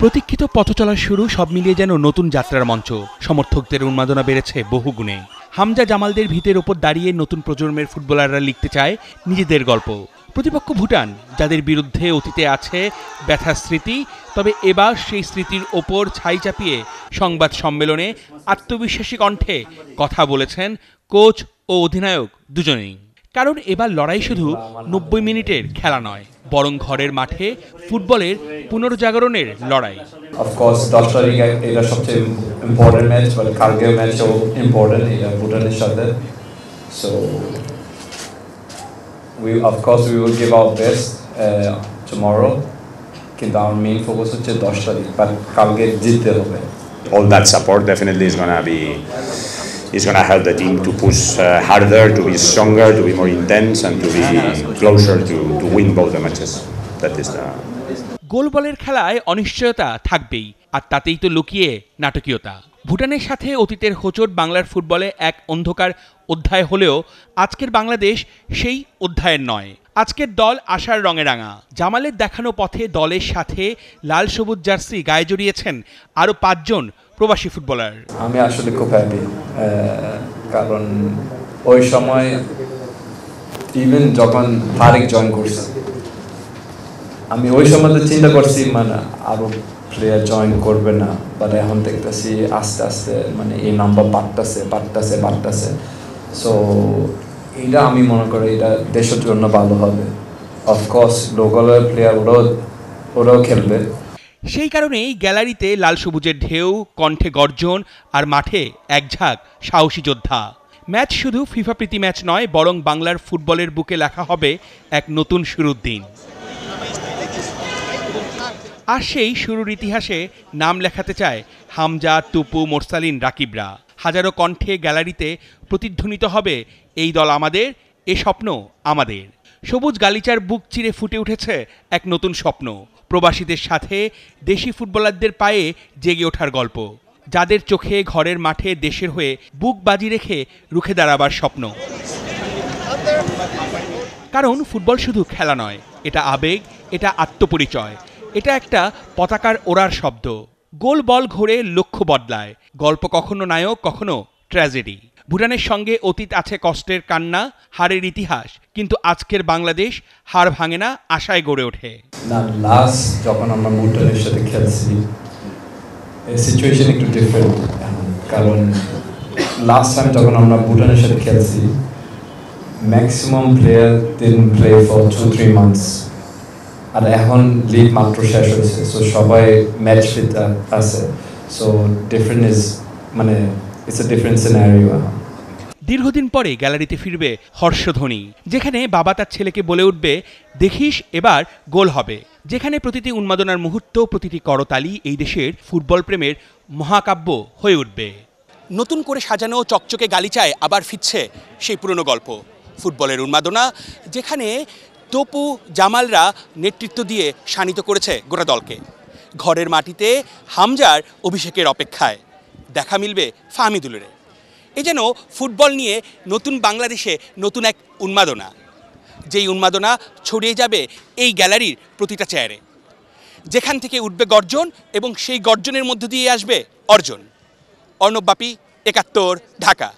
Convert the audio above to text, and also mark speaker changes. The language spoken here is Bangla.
Speaker 1: প্রতীক্ষিত পথচলার শুরু, সব মিলিয়ে যেন নতুন যাত্রার মঞ্চ। সমর্থকদের উন্মাদনা বেড়েছে বহুগুণে। হামজা জামালদের ভিতের ওপর দাঁড়িয়ে নতুন প্রজন্মের ফুটবলাররা লিখতে চায় নিজেদের গল্প। প্রতিপক্ষ ভুটান, যাদের বিরুদ্ধে অতীতে আছে ব্যথার স্মৃতি, তবে এবার সেই স্মৃতির ওপর ছাই চাপিয়ে সংবাদ সম্মেলনে আত্মবিশ্বাসী কণ্ঠে কথা বলেছেন কোচ ও অধিনায়ক দুজনেই। কারণ এবার লড়াই শুধু 90 মিনিটের খেলা নয়, বরং ঘরের মাঠে ফুটবলের পুনর্জাগরণের লড়াই।
Speaker 2: অফকোর্স 10 তারিখ এটা সবচেয়ে ইম্পর্টেন্ট ম্যাচ, বাট কালকের ম্যাচও ইম্পর্টেন্ট এটা ভুটানের সাথে। So we will give our best tomorrow, কিন্তু our main focus হচ্ছে 10 তারিখ, বাট কালকে জিততে হবে।
Speaker 3: All that support definitely is gonna help the team to push harder, to be stronger, to be more intense, and to be closer to win both the matches. That is the
Speaker 1: গোল বলের খেলায় অনিশ্চয়তা থাকবেই, আর তাতেই তো লুকিয়ে নাটকীয়তা। ভুটানের সাথে অতীতের হোঁচট বাংলার ফুটবলে এক অন্ধকার অধ্যায় হলেও আজকের বাংলাদেশ সেই অধ্যায়ের নয়। আজকের দল আশার রঙে রাঙা। জামালের দেখানো পথে দলের সাথে লাল সবুজ জার্সি গায়ে জড়িয়েছেন আরও 5 জন প্রবাসী ফুটবলার।
Speaker 2: আমি আসলে খুব হ্যাপি, কারণ ওই সময় ইভেন যখন তারিক জয়েন করছে, আমি ওই সময় তো চিন্তা করছি মানে আরো প্লেয়ার জয়েন করবে না, বাট এখন দেখতেছি আস্তে আস্তে মানে এই নাম্বার বাড়তেছে। সো এটা আমি মনে করি এটা দেশের জন্য ভালো হবে। অফকোর্স লোকাল প্লেয়ার ওরাও খেলবে।
Speaker 1: সেই কারণেই গ্যালারিতে লাল সবুজের ঢেউ, কণ্ঠে গর্জন, আর মাঠে এক ঝাঁক সাহসী যোদ্ধা। ম্যাচ শুধু ফিফা প্রীতি ম্যাচ নয়, বরং বাংলার ফুটবলের বুকে লেখা হবে এক নতুন শুরুর দিন। আর সেই শুরুর ইতিহাসে নাম লেখাতে চায় হামজা, টুপু, মোরসালিন, রাকিবরা। হাজারো কণ্ঠে গ্যালারিতে প্রতিধ্বনিত হবে এই দল আমাদের, এ স্বপ্ন আমাদের। সবুজ গালিচার বুক চিরে ফুটে উঠেছে এক নতুন স্বপ্ন। প্রবাসীদের সাথে দেশি ফুটবলারদের পায়ে জেগে ওঠার গল্প, যাদের চোখে ঘরের মাঠে দেশের হয়ে বুক বাজি রেখে রুখে দাঁড়াবার স্বপ্ন। কারণ ফুটবল শুধু খেলা নয়, এটা আবেগ, এটা আত্মপরিচয়, এটা একটা পতাকার ওড়ার শব্দ। গোল বল ঘোরে, লক্ষ্য বদলায়, গল্প কখনো নায়ক, কখনো ট্র্যাজেডি। ভুটানের সঙ্গে অতীত আছে কষ্টের কান্না, হারের ইতিহাস, কিন্তু আজকের বাংলাদেশ হার ভাঙে না, আশায় গড়ে ওঠে।
Speaker 2: না, লাস্ট যখন আমরা ভুটানের সাথে খেলছি সিচুয়েশন একটু ডিফারেন্ট, কারণ লাস্ট টাইম যখন আমরা ভুটানের সাথে খেলছি maximum player didn't play for 2-3 months, আর এখন লিগ মাত্র শেষ হয়েছে, সো সবাই ম্যাচ ফিট আছে। সো ডিফারেন্ট ইজ মানে ইটস আ ডিফারেন্ট সিনারিও।
Speaker 1: দীর্ঘদিন পরে গ্যালারিতে ফিরবে হর্ষধ্বনি, যেখানে বাবা তার ছেলেকে বলে উঠবে, দেখিস এবার গোল হবে। যেখানে প্রতিটি উন্মাদনার মুহূর্ত, প্রতিটি করতালি এই দেশের ফুটবল প্রেমের মহাকাব্য হয়ে উঠবে। নতুন করে সাজানো চকচকে গালিচায় আবার ফিরছে সেই পুরনো গল্প, ফুটবলের উন্মাদনা, যেখানে তপু, জামালরা নেতৃত্ব দিয়ে শানিত করেছে গোটা দলকে। ঘরের মাটিতে হামজার অভিষেকের অপেক্ষায় দেখা মিলবে ফাহমিদুলের। এ যেন ফুটবল নিয়ে নতুন বাংলাদেশে নতুন এক উন্মাদনা, যেই উন্মাদনা ছড়িয়ে যাবে এই গ্যালারির প্রতিটা চেয়ারে, যেখান থেকে উঠবে গর্জন, এবং সেই গর্জনের মধ্য দিয়ে আসবে অর্জন। অর্ণব বাপি, ৭১, ঢাকা।